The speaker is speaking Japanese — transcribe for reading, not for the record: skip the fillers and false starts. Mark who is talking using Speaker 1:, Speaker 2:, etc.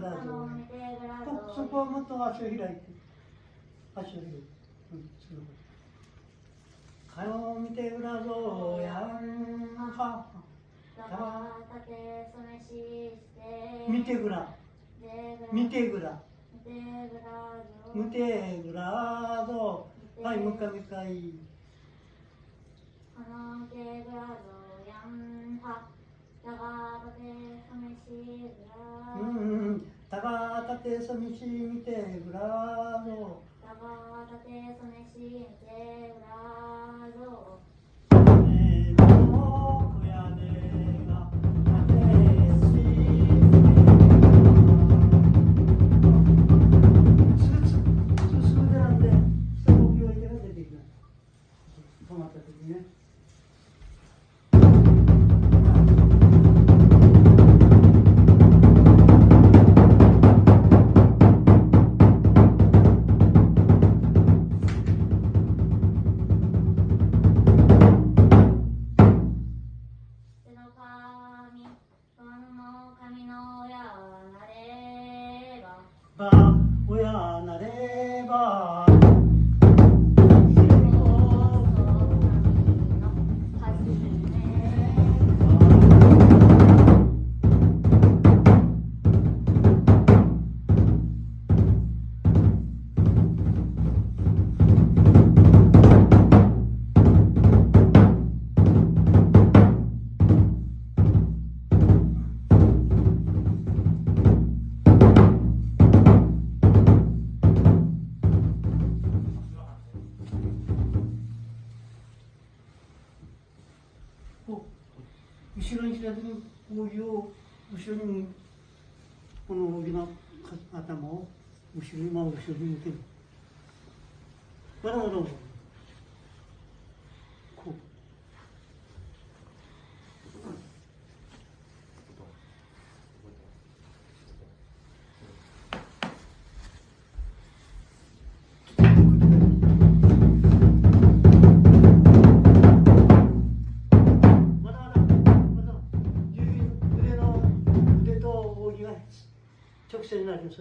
Speaker 1: らぞ。そこはもっと足を開いて。足を開いて。かよ見て裏ぞやんは。見てぐら。見てぐら。見てぐらぞ。はい、もう一回もう一回。たがたてそみしみてぐらぞ。止まった時にね。ば親なれば後ろにした時に扇を後ろにこの扇の頭を後ろに後ろに向ける。まだまだこう。直線になります。